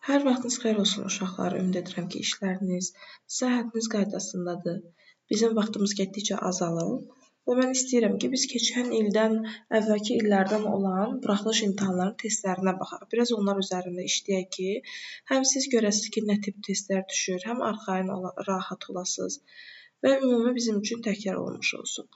Hər vaxtınız xeyir olsun uşaqlar. Ümid edirəm ki, işləriniz, səhhətiniz qaydasındadır. Bizim vaxtımız getdikcə azalır və mən istəyirəm ki, biz keçən ildən, əvvəlki illərdən olan buraxılış imtahanlarının testlərinə baxaq. Biraz onlar üzərində işləyək ki, həm siz görəsiniz ki, nə tip testlər düşür, həm arxayın rahat olasınız və ümumi bizim üçün təkrar olmuş olsun.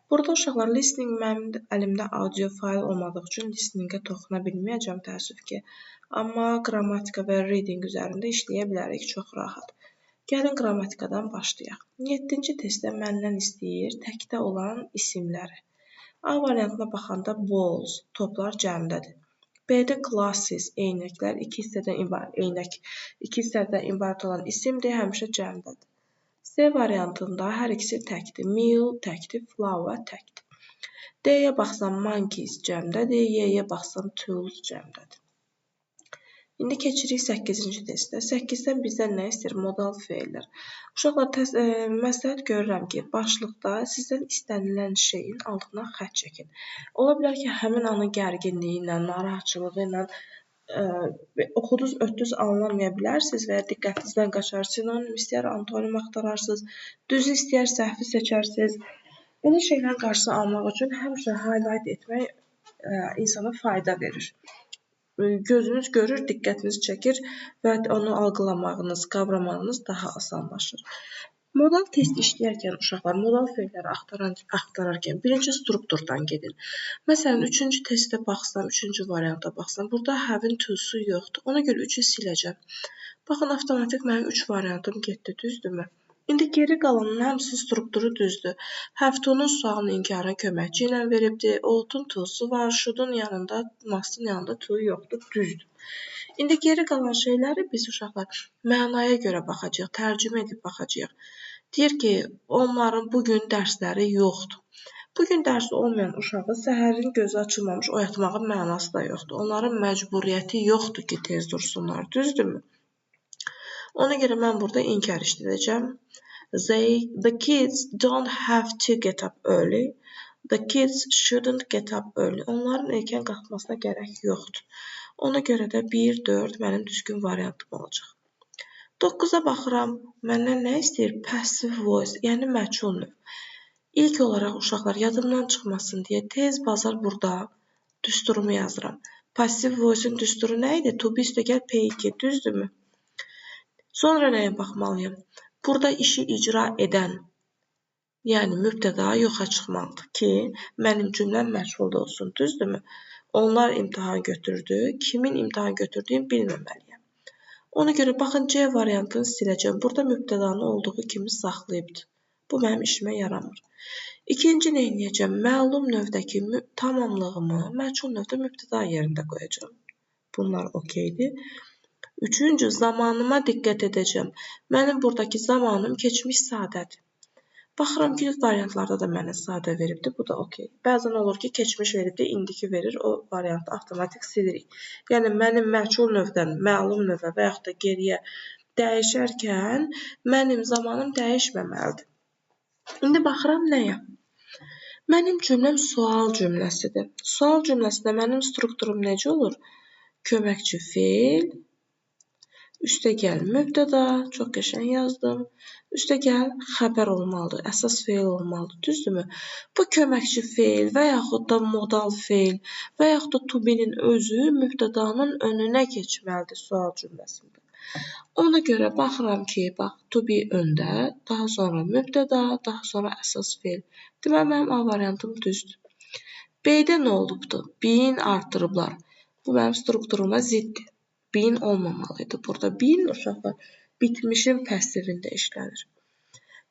Burada uşaqlar listening mənim əlimdə audio fayl olmadığı üçün listeningə toxuna bilməyəcəm təəssüf ki. Amma qrammatika və reading üzərində işləyə bilərik çox rahat. Gəlin qrammatikadan başlayaq. 7-ci testdə məndən istəyir təkdə olan isimləri. A variantına baxanda balls, toplar cəmdədir. B-də classes, eynəklər, iki hissədən ibarət olan isimdir, həmişə cəmdədir. C variantında hər ikisi təkdir. Meal təkdir, flower təkdir. D-yə baxsam monkeys cəmdədir, Y-yə baxsam tools cəmdədir. İndi keçirik 8-ci testə. 8-dən bizdən nə istəyir? Modal feillər. Uşaqlar, məsləhət görürəm ki, başlıqda sizdən istənilən şeyin altına xətt çəkin. Ola bilər ki, həmin anın gərginliyi ilə, narahatçılığı ilə oxuduz, ötdüz anlamaya bilərsiniz və ya diqqətinizdən qaçar. Sinonim istəyər, antonim axtararsınız, düz istəyər, səhvi seçərsiniz. Belə şeylərin qarşısını almaq üçün həmişə highlight etmək insana fayda verir. Gözünüz görür, diqqətiniz çəkir və onu algılamağınız, qavramağınız daha asanlaşır. Modal test işləyərkən uşaqlar, modal feilləri axtararkən birinci strukturdan gedin. Məsələn, 3-cü testə baxsam, 3-cü varianta baxsam, burada have-in to-su yoxdur. Ona görə 3-ü siləcəm. Baxın, avtomatik mənim 3 variantım getdi, düzdürmü? İndi geri qalanın hamısı strukturu düzdür. Have to-nun sualın inkarına köməkçi ilə veribdir. Ought-un to-su var, should-un yanında, must-un yanında to yoxdur, düzdür. İndi geri qalan şeyləri biz uşaqlar mənaya görə baxacağıq, tərcümə edib baxacağıq. Deyir ki, onların bugün dərsləri yoxdur. Bugün dərsi olmayan uşağı səhərin gözü açılmamış oyatmağın mənası da yoxdur. Onların məcburiyyəti yoxdur ki, tez dursunlar, düzdürmü? Ona görə mən burada inkar işlədəcəm. The kids don't have to get up early. The kids shouldn't get up early. Onların erkən qalxmasına gərək yoxdur. Ona görə də 1-4 mənim düzgün variantım olacaq. 9-a baxıram, məndən nə istəyir? Passive voice, yəni məchul növ. İlk olaraq uşaqlar yadımdan çıxmasın deyə tez bazar burada düsturumu yazıram. Passive voice-un düsturu nə idi? To be üstəgəl P2, düzdürmü? Sonra nəyə baxmalıyam? Burada işi icra edən, yəni mübtəda yoxa çıxmalıdır ki, mənim cümləm məchul olsun, düzdürmü? Onlar imtahan götürdü, kimin imtahan götürdüyünü bilməməliyəm. Ona görə baxın, C variantını siləcəm. Burada mübtədanı olduğu kimi saxlayıbdır. Bu mənim işimə yaramır. İkinci nə edəcəm? Məlum növdəki tamamlığımı məchul növdə mübtəda yerində qoyacağam. Bunlar okeydir. Üçüncü, zamanıma diqqət edəcəm. Mənim buradakı zamanım keçmiş sadədir. Baxıram ki, variantlarda da mənə sadə veribdir. Bu da okey. Bəzən olur ki, keçmiş veribdir, indiki verir. O variantı avtomatik silirik. Yəni, mənim məchul növdən məlum növə və yaxud da geriyə dəyişərkən mənim zamanım dəyişməməlidir. İndi baxıram nəyə? Mənim cümləm sual cümləsidir. Sual cümləsində mənim strukturum necə olur? Köməkçi feil, üstəgəl mübtəda, çox qəşəng yazdım. Üstəgəl xəbər olmalıdır, əsas feil olmalıdır, düzdürmü? Bu köməkçi feil və yaxud da modal feil və yaxud da to be-nin özü mübtədanın önünə keçməlidir sual cümləsində. Ona görə baxıram ki, bax, to be öndə, daha sonra mübtəda, daha sonra əsas feil. Deməli, mənim A variantım düzdür. B-də nə olubdur? Beyin artırıblar. Bu mənim strukturuma ziddir. Beyin olmamalıydı. Burada beyin uşaqlar bitmişin passivində işlənir.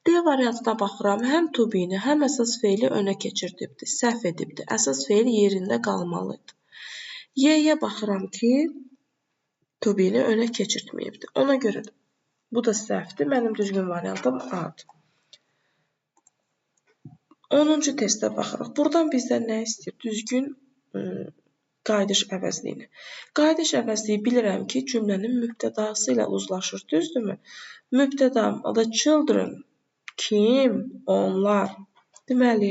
D variantına baxıram, həm to be-ni, həm əsas feili önə keçirdibdir, səhv edibdir. Əsas feil yerində qalmalıydı. Y-yə baxıram ki, to be-ni önə keçirtməyibdir. Ona görə də bu da səhvdir. Mənim düzgün variantım A-dır. 10-cu testə baxırıq. Buradan bizdən nə istəyir? Düzgün qayıdış əvəzliyini. Qayıdış əvəzliyi bilirəm ki, cümlənin mübtədası ilə uzlaşır, düzdürmü? Mübtədam, the children, kim? Onlar. Deməli,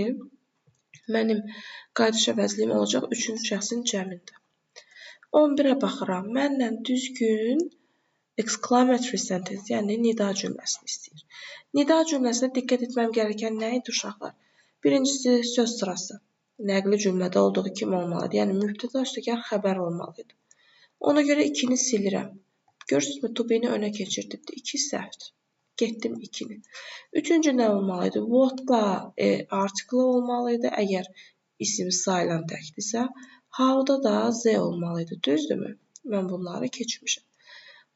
mənim qayıdış əvəzliyim olacaq 3-cü şəxsin cəmində. 11-ə baxıram. Məndən düzgün exclamatory sentence, yəni nida cümləsini istəyir. Nida cümləsinə diqqət etməm gerəkən nə idi uşaqlar? Birincisi söz sırası. Nəqli cümlədə olduğu kimi olmalıdır. Yəni mübtəda üstəgəl xəbər olmalıdır. Ona görə 2-ni silirəm. Görürsünüzmü? To be-ni önə keçirdim. 2 səhvdir. Getdim 2-ni. Üçüncü nə olmalıydı? What-la article olmalıydı. Əgər isim sayılan təkdirsə, how-da da z olmalıydı. Düzdürmü? Mən bunları keçmişəm.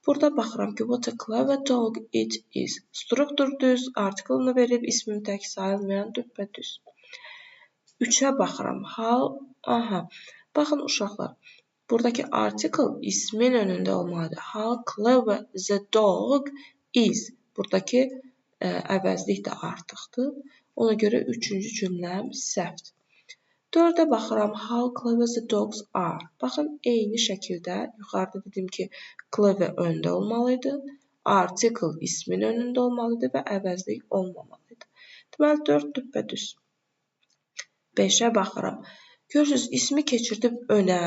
Burada baxıram ki, what a clever dog it is. Struktur düz, article-ını verib, ismini tək sayılmayan düppədüz. 3-ə baxıram. How, baxın uşaqlar. Buradakı article ismin önündə olmalıdır. How clever the dog is. Buradakı əvəzlik də artıqdır. Ona görə 3-cü cümləm səhvdir. 4-ə baxıram. How clever the dogs are. Baxın, eyni şəkildə yuxarıda dedim ki, clever öndə olmalıydı. Article ismin önündə olmalıdır və əvəzlik olmamalıdır. Deməli, 4 düppədüz. 5-ə baxıram. Görürsünüz, ismi keçirdib önə,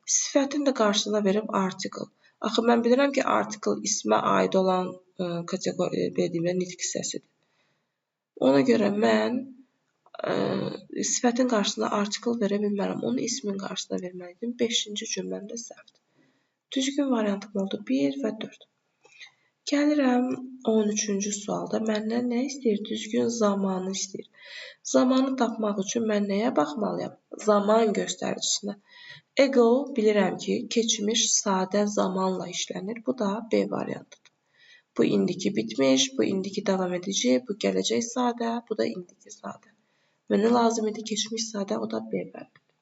sifətin də qarşısına verib article. Axı, mən bilirəm ki, article ismə aid olan kateqoriya nitq hissəsidir. Ona görə mən sifətin qarşısına article verə bilmərəm. Onu ismin qarşısına verməliydim. 5-ci cümləmdə səhvdir. Düzgün variantım oldu 1 və 4. Gəlirəm 13-cü sualda. Məndən nə istəyir? Düzgün zamanı istəyir. Zamanı tapmaq üçün mən nəyə baxmalıyam? Zaman göstəricisinə. Ago bilirəm ki, keçmiş sadə zamanla işlənir. Bu da B variantıdır. Bu indiki bitmiş, bu indiki davam edici, bu gələcək sadə, bu da indiki sadə. Mənə lazım idi keçmiş sadə, o da B variantıdır.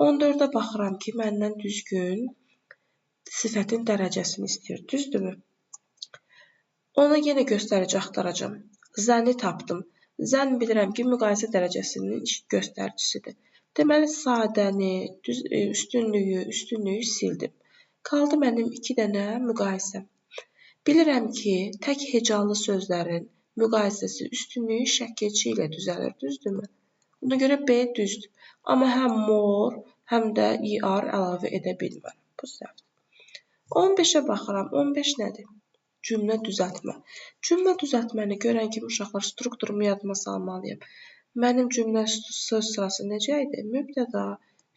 14-də baxıram ki, məndən düzgün sifətin dərəcəsini istəyir. Düzdürmü? Ona yenə göstərici axtaracağım. Zəni tapdım. Zən bilirəm ki, müqayisə dərəcəsinin göstəricisidir. Deməli, sadəni, üstünlüyü sildim. Qaldı mənim 2 dənə müqayisə. Bilirəm ki, tək hecalı sözlərin müqayisəsi üstünlüyü şəkkilçi ilə düzəlir, düzdürmü? Buna görə B düzdür. Amma həm more, həm də ER əlavə edə bilmərəm. Bu səhvdir. 15-ə baxıram. 15 nədir? Cümlə düzəltmə. Cümlə düzəltməni görən kimi uşaqlar strukturumu yadıma salmalıyam. Mənim cümlə söz sırası necə idi? Mübtəda,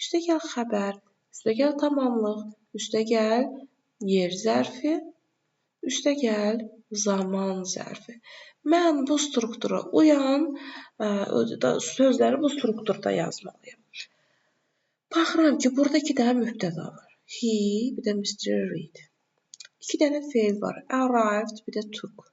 üstəgəl xəbər, üstəgəl tamamlıq, üstəgəl yer zərfi, üstəgəl zaman zərfi. Mən bu struktura uyan sözləri bu strukturda yazmalıyam. Baxıram ki, burada 2 dənə mübtəda var. He, bir də Mr. Reed. 2 dənə feil var. Arrived, bir də took.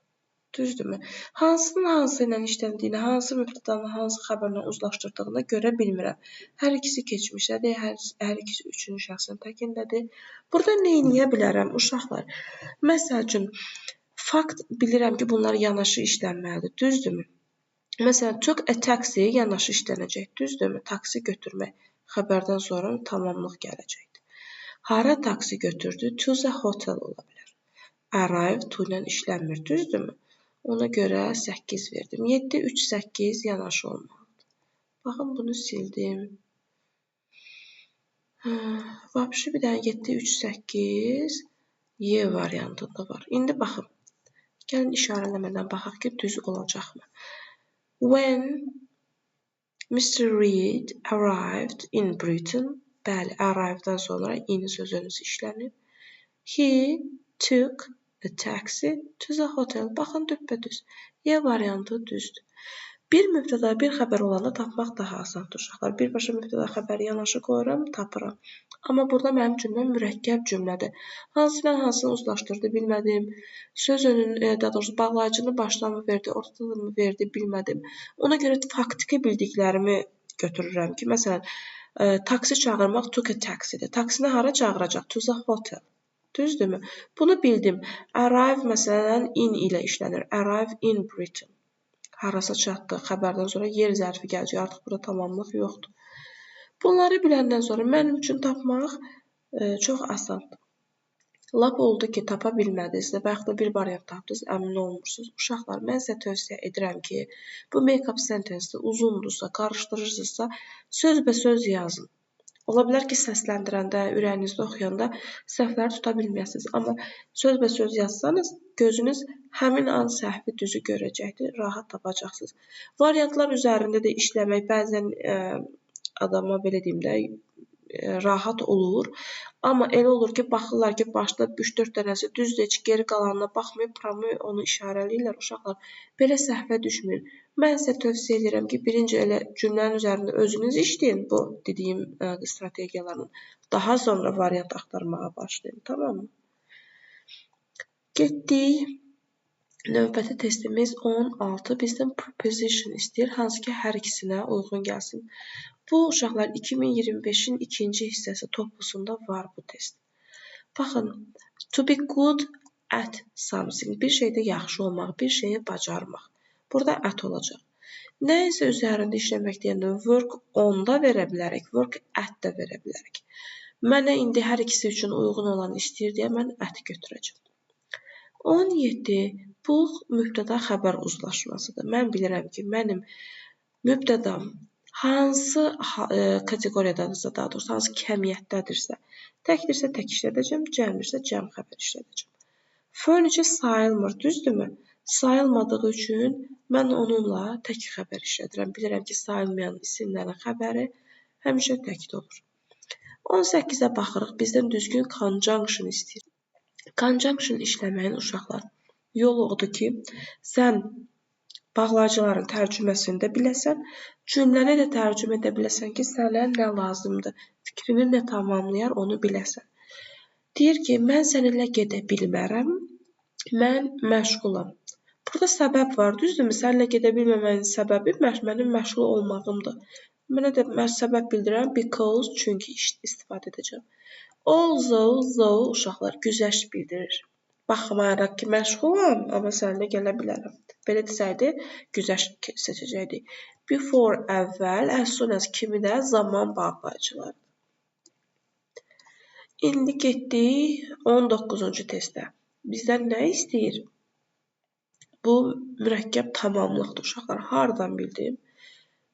Düzdürmü? Hansının hansı ilə işləndiyini, hansı mübtədanın hansı xəbərlə uzlaşdırdığını görə bilmirəm. Hər ikisi keçmişdədir, hər ikisi 3-cü şəxsin təkindədir. Burada nə edə bilərəm uşaqlar? Məsəl üçün, fakt bilirəm ki, bunlar yanaşı işlənməlidir. Düzdürmü? Məsələn, took a taxi yanaşı işlənəcək. Düzdürmü? Taksi götürmək. Xəbərdən sonra tamamlıq gələcəkdir. Hara taksi götürdü? To the hotel ola bilər. Arrive to ilə işlənmir, düzdürmü? Ona görə 8 verdim. 7, 3, 8 yanaşı olmalıdır. Baxın, bunu sildim. Vapşı bir dənə 7, 3, 8 Y variantında var. İndi baxın. Gəlin işarələmədən baxaq ki, düz olacaqmı? When Mr. Reed arrived in Britain, bəli, arrive'dan sonra in sözünüz işlənir. He took a taxi to the hotel. Baxın, düppədüz. Y variantı düzdür. Bir mübtəda, bir xəbər olanda tapmaq daha asandır uşaqlar. Birbaşa mübtəda xəbəri yanaşı qoyuram, tapıram. Amma burada mənim cümləm mürəkkəb cümlədir. Hansı ilə hansını uzlaşdırdı, bilmədim. Sözünün, daha doğrusu bağlayıcını başdan mı verdi, ortadan mı verdi, bilmədim. Ona görə faktiki bildiklərimi götürürəm ki, məsələn, taksi çağırmaq took a taxidir. Taksini hara çağıracaq? To the hotel. Düzdürmü? Bunu bildim. Arrive məsələn in ilə işlənir. Arrive in Britain. Harasa çatdı. Xəbərdən sonra yer zərfi gələcək. Artıq burada tamamlıq yoxdur. Bunları biləndən sonra mənim üçün tapmaq çox asandır. Lap oldu ki, tapa bilmədiniz və yaxud da bir variant tapdınız, əmin olmursunuz. Uşaqlar, mən sizə tövsiyə edirəm ki, bu make-up sentence uzundursa, qarışdırırsınızsa, sözbəsöz yazın. Ola bilər ki, səsləndirəndə, ürəyinizdə oxuyanda səhvləri tuta bilməyəsiniz. Amma sözbəsöz yazsanız, gözünüz həmin an səhvi düzü görəcəkdir, rahat tapacaqsınız. Variantlar üzərində də işləmək bəzən adama belə deyim də, rahat olur. Amma elə olur ki, baxırlar ki, başda 3-4 dənəsi düzdür, heç geri qalanına baxmayıb, promu onu işarələyirlər. Uşaqlar belə səhvə düşməyin. Mən sizə tövsiyə edirəm ki, birinci elə cümlənin üzərində özünüz işləyin bu dediyim strategiyaların. Daha sonra variant axtarmağa başlayın, tamam mı? Getdik. Növbəti testimiz 16. Bizdən preposition istəyir, hansı ki, hər ikisinə uyğun gəlsin. Bu, uşaqlar 2025-in ikinci hissəsi toplusunda var bu test. Baxın, to be good at something, bir şeydə yaxşı olmaq, bir şeyi bacarmaq. Burada at olacaq. Nə isə üzərində işləmək deyəndə work on da verə bilərək, work at da verə bilərək. Mənə indi hər ikisi üçün uyğun olan istəyir deyə mən at götürəcəm. 17. Bu, mübtəda xəbər uzlaşmasıdır. Mən bilirəm ki, mənim mübtədam hansı kateqoriyadadırsa, daha doğrusu hansı kəmiyyətdədirsə, təkdirsə tək işlədəcəm, cəmdirsə cəm xəbər işlədəcəm. Furniture sayılmır, düzdürmü? Sayılmadığı üçün mən onunla tək xəbər işlədirəm. Bilirəm ki, sayılmayan isimlərin xəbəri həmişə təkdə olur. 18-ə baxırıq, bizdən düzgün conjunction istəyir. Conjunction işləməyin uşaqlar yolu odur ki, sən bağlayıcıların tərcüməsini də biləsən, cümləni də tərcümə edə biləsən ki, sənə nə lazımdır, fikrini nə tamamlayar, onu biləsən. Deyir ki, mən səninlə gedə bilmərəm, mən məşğulam. Burada səbəb var, düzdürmü? Səninlə gedə bilməməyin səbəbi mənim məşğul olmağımdır. Mənə də səbəb bildirəm, because, çünki istifadə edəcəm. Although uşaqlar güzəşt bildirir. Baxmayaraq ki, məşğulam, amma səninlə gələ bilərəm. Belə desəydi, güzəşt seçəcəkdik. Before, əvvəl, as soon as kimi də zaman bağlayıcılar. İndi getdik 19-cu testə. Bizdən nə istəyir? Bu, mürəkkəb tamamlıqdır uşaqlar. Hardan bildim?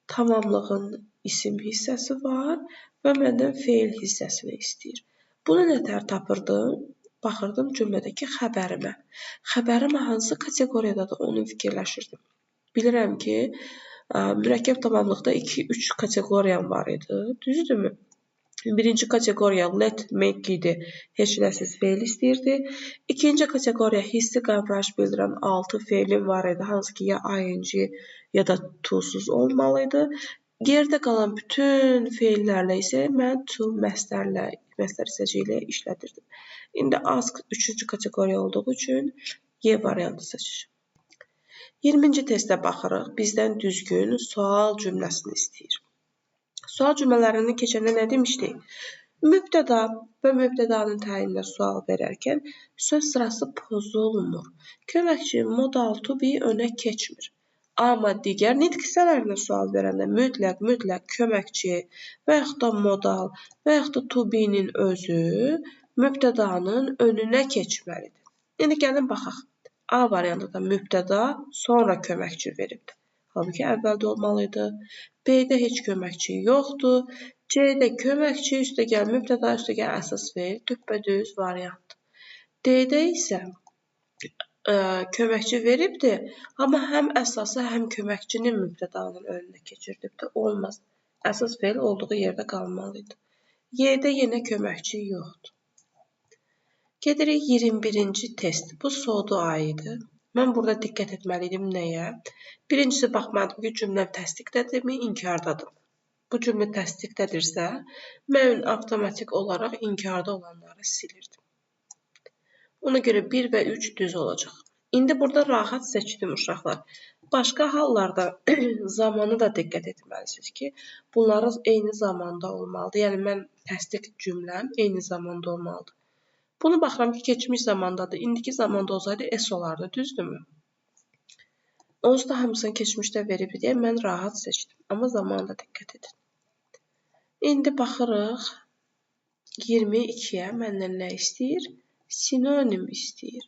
Tamamlığın isim hissəsi var və məndən feil hissəsini istəyir. Bunu nətər tapırdım? Baxırdım cümlədəki xəbərimə. Xəbərim hansı kateqoriyadadır, onu fikirləşirdim. Bilirəm ki, mürəkkəb tamamlıqda 2-3 kateqoriyam var idi, düzdürmü? Birinci kateqoriya let, make idi, heç nəsiz feil istəyirdi. İkinci kateqoriya hissi qavrayış bildirən 6 feilim var idi, hansı ki, ya ing ya da to-suz olmalıydı. Yerdə qalan bütün feillərlə isə mən to məstər hissəci ilə işlədirdim. İndi ask 3-cü kateqoriya olduğu üçün Y variantı seçəcəm. 20-ci testə baxırıq. Bizdən düzgün sual cümləsini istəyir. Sual cümlələrini keçəndə nə demişdik? Mübtəda və mübtədanın təyinində sual verərkən söz sırası pozulmur. Köməkçi modal to be önə keçmir. Amma digər nitq hissələrində sual verəndə mütləq köməkçi və yaxud da modal və yaxud da to be-nin özü mübtədanın önünə keçməlidir. İndi gəlin baxaq. A variantında mübtəda, sonra köməkçi veribdir. Halbuki əvvəldə olmalıydı. B-də heç köməkçi yoxdur. C-də köməkçi, üstəgəl mübtəda, üstəgəl əsas feil, düppədüz variantdır. D-də isə köməkçi veribdir, amma həm əsası, həm köməkçinin mübtədanın önünə keçirdibdir. Olmaz. Əsas feil olduğu yerdə qalmalıydı. Y-də yenə köməkçi yoxdur. Gedirik 21-ci test. Bu sodu ayıdır. Mən burada diqqət etməliydim nəyə? Birincisi baxmadım ki, cümlə təsdiqdədirmi, inkardadır. Bu cümlə təsdiqdədirsə, mən avtomatik olaraq inkarda olanları silirdim. Ona görə 1 və 3 düz olacaq. İndi burada rahat seçdim uşaqlar. Başqa hallarda zamanı da diqqət etməlisiniz ki, bunları eyni zamanda olmalıdır. Yəni, mən təsdiq cümləm eyni zamanda olmalıdır. Bunu baxıram ki, keçmiş zamandadır. İndiki zamanda olsaydı S olardı, düzdürmü? Onsuz da hamısını keçmişdə verib deyə mən rahat seçdim. Amma zamana da diqqət edin. İndi baxırıq 22-yə məndən nə istəyir? Sinonim istəyir.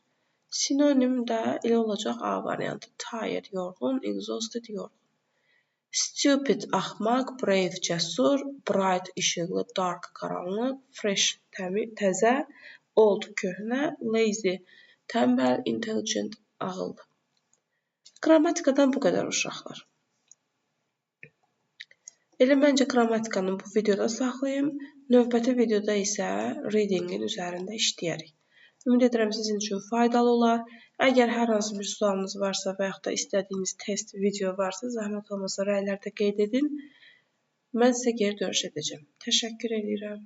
Sinonim də elə olacaq A variantı. Tired, yorğun, exhausted, yorğun. Stupid axmaq, brave cəsur, bright işıqlı, dark qaranlıq, fresh təzə, old köhnə, lazy tənbəl, intelligent ağıllı. Qrammatikadan bu qədər uşaqlar. Elə məncə qrammatikanı bu videoda saxlayım. Növbəti videoda isə readingin üzərində işləyərik. Ümid edirəm sizin üçün faydalı olar. Əgər hər hansı bir sualınız varsa və yaxud da istədiyiniz test video varsa, zəhmət olmasa rəylərdə qeyd edin. Mən sizə geri dönüş edəcəm. Təşəkkür edirəm.